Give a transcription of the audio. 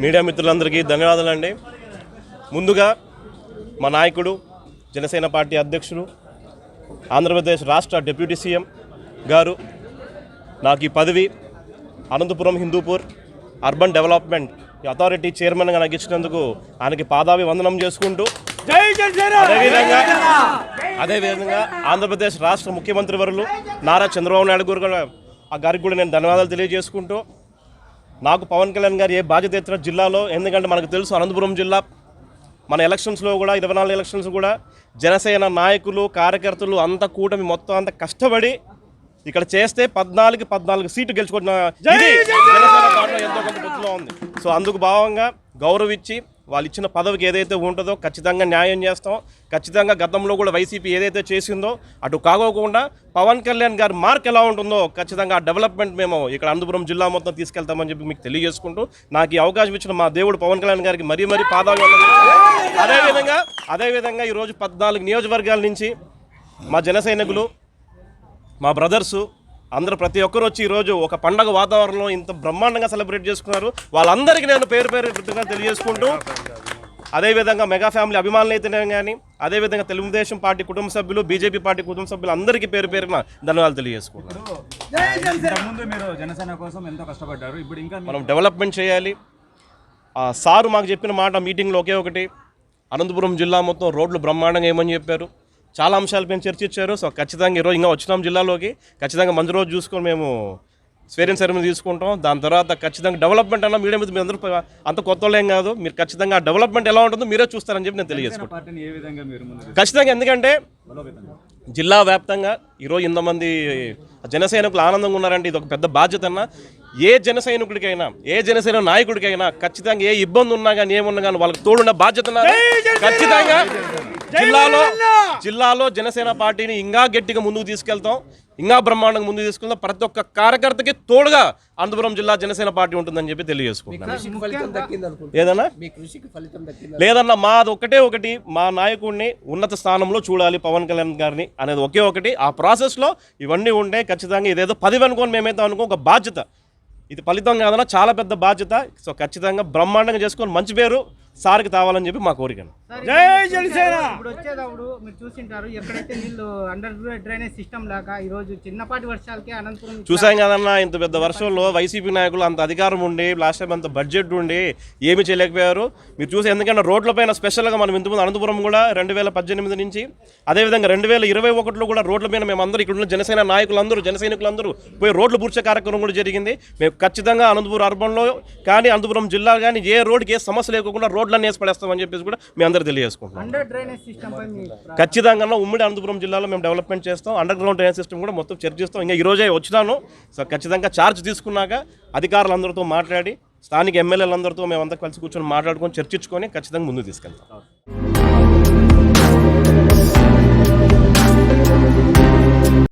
Media మిత్రులందరికీ ధన్యవాదాలండి. ముందుగా మా నాయకుడు జనసేన పార్టీ అధ్యక్షుడు ఆంధ్రప్రదేశ్ రాష్ట్ర డిప్యూటీ సీఎం గారు నాకు ఈ పదవి Anantapuram Hindupur urban development authority చైర్మన్గా నాకు ఇచ్చినందుకు ఆయనకి పాదాభి వందనం చేసుకుంటూ అదేవిధంగా ఆంధ్రప్రదేశ్ రాష్ట్ర ముఖ్యమంత్రి వర్యులు నారా చంద్రబాబు నాయుడు గారికి కూడా నేను ధన్యవాదాలు తెలియజేసుకుంటూ నాకు పవన్ కళ్యాణ్ గారు ఏ బాధ్యత ఎత్తిన జిల్లాలో, ఎందుకంటే మనకు తెలుసు అనంతపురం జిల్లా మన ఎలక్షన్స్లో కూడా 24 ఎలక్షన్స్ కూడా జనసేన నాయకులు కార్యకర్తలు అంత కూటమి మొత్తం అంత కష్టపడి ఇక్కడ చేస్తే 14 సీట్లు గెలుచుకుంటున్న ఎంతో కొంత గుర్తులో ఉంది. సో అందుకు భావంగా గౌరవించి వాళ్ళు ఇచ్చిన పదవికి ఏదైతే ఉంటుందో ఖచ్చితంగా న్యాయం చేస్తాం. ఖచ్చితంగా గతంలో కూడా వైసీపీ ఏదైతే చేసిందో అటు కాకోకుండా పవన్ కళ్యాణ్ గారి మార్క్ ఎలా ఉంటుందో ఖచ్చితంగా ఆ డెవలప్మెంట్ మేము ఇక్కడ అనంతపురం జిల్లా మొత్తం తీసుకెళ్తామని చెప్పి మీకు తెలియజేసుకుంటూ నాకు ఈ అవకాశం ఇచ్చిన మా దేవుడు పవన్ కళ్యాణ్ గారికి మరీ పాదాలు. అదేవిధంగా ఈరోజు 14 నియోజకవర్గాల నుంచి మా జన సైనికులు మా బ్రదర్సు అందరూ ప్రతి ఒక్కరు వచ్చి ఈరోజు ఒక పండగ వాతావరణంలో ఇంత బ్రహ్మాండంగా సెలబ్రేట్ చేసుకున్నారు. వాళ్ళందరికీ నేను పేరు తెలియజేసుకుంటూ అదేవిధంగా మెగా ఫ్యామిలీ అభిమానులు అయితేనే కానీ అదేవిధంగా తెలుగుదేశం పార్టీ కుటుంబ సభ్యులు బీజేపీ పార్టీ కుటుంబ సభ్యులు అందరికీ పేరున ధన్యవాదాలు తెలియజేసుకుంటున్నాను. మనం డెవలప్మెంట్ చేయాలి. సారు మాకు చెప్పిన మాట మీటింగ్లో ఒకే ఒకటి, అనంతపురం జిల్లా మొత్తం రోడ్లు బ్రహ్మాండంగా ఏమని చెప్పారు, చాలా అంశాలపై చర్చించారు. సో ఖచ్చితంగా ఈరోజు ఇంకా వచ్చినాం జిల్లాలోకి, ఖచ్చితంగా మంచి రోజు చూసుకొని మేము స్వేరింగ్ సెరమనీ తీసుకుంటాం. దాని తర్వాత ఖచ్చితంగా డెవలప్మెంట్ అన్న మీడియా మీద అందరూ అంత కొత్త వాళ్ళేం కాదు, మీరు ఖచ్చితంగా ఆ డెవలప్మెంట్ ఎలా ఉంటుందో మీరే చూస్తారని చెప్పి నేను తెలియజేసుకుంటాను. ఖచ్చితంగా ఎందుకంటే జిల్లా వ్యాప్తంగా ఈరోజు ఇంతమంది జన సైనికులు ఆనందంగా ఉన్నారంటే ఇది ఒక పెద్ద బాధ్యత అన్న. ఏ జన సైనికుడికైనా ఏ జనసేన నాయకుడికైనా ఖచ్చితంగా ఏ ఇబ్బంది ఉన్నా కానీ ఏమున్నా కానీ వాళ్ళకి తోడున్న బాధ్యత ఖచ్చితంగా జిల్లాలో జనసేన పార్టీని ఇంకా గట్టిగా ముందుకు తీసుకెళ్తాం, ఇంకా బ్రహ్మాండంగా ముందుకు తీసుకెళ్తాం. ప్రతి ఒక్క కార్యకర్తకి తోడుగా అనంతపురం జిల్లా జనసేన పార్టీ ఉంటుందని చెప్పి తెలియజేసుకుంటున్నాను. ఏదన్నా లేదన్నా మాది ఒకటి మా నాయకుడిని ఉన్నత స్థానంలో చూడాలి పవన్ కళ్యాణ్ గారిని అనేది ఒకే ఒకటి. ఆ ప్రాసెస్లో ఇవన్నీ ఉంటే ఖచ్చితంగా ఇదేదో 10 అనుకోని మేమైతే అనుకో ఒక బాధ్యత, ఇది ఫలితం కాదన్నా చాలా పెద్ద బాధ్యత. సో ఖచ్చితంగా బ్రహ్మాండంగా చేసుకొని మంచి పేరు సార్కి తావాలని చెప్పి మా కోరిక. జై జనసేన. ఇప్పుడు వచ్చేటప్పుడు మీరు చూసింటారు ఎక్కడైతే నీళ్లు అండర్ డ్రైనేజ్ సిస్టమ్ లాగా ఈరోజు చిన్నపాటి వర్షాలకే అనంతపురం చూసాం కదన్నా. ఇంత పెద్ద వర్షంలో వైసీపీ నాయకులు అంత అధికారం ఉండి లాస్ట్ టైం అంత బడ్జెట్ ఉండి ఏమి చేయలేకపోయారు. మీరు చూసి ఎందుకంటే రోడ్లపైన స్పెషల్గా మనం ఇంతకుముందు అనంతపురం కూడా 2018 నుంచి అదేవిధంగా 2021లో కూడా రోడ్ల మీద మేము అందరూ ఇక్కడ ఉన్న జనసేన నాయకులందరూ జన సైనికులందరూ పోయి రోడ్లు పూడ్చే కార్యక్రమం కూడా జరిగింది. మేము ఖచ్చితంగా అనంతపురం అర్బన్లో కానీ అనంతపురం జిల్లా కానీ ఏ రోడ్డుకి ఏ సమస్య లేకుండా రోడ్లన్నీ వేసి పడేస్తామని చెప్పేసి కూడా మేము అందరూ తెలియజేసుకుంటాం. ఖచ్చితంగా ఉమ్మడి అనంతపురం జిల్లాలో మేము డెవలప్మెంట్ చేస్తాం. అండర్ గ్రౌండ్ డ్రైనేజ్ సిస్టమ్ కూడా మొత్తం చర్చిస్తాం. ఇంకా ఈరోజే వచ్చినాను. సో ఖచ్చితంగా ఛార్జ్ తీసుకున్నాక అధికారులందరితో మాట్లాడి స్థానిక ఎమ్మెల్యేలందరితో మేమంతా కలిసి కూర్చొని మాట్లాడుకొని చర్చించుకొని ఖచ్చితంగా ముందుకు తీసుకెళ్తాం.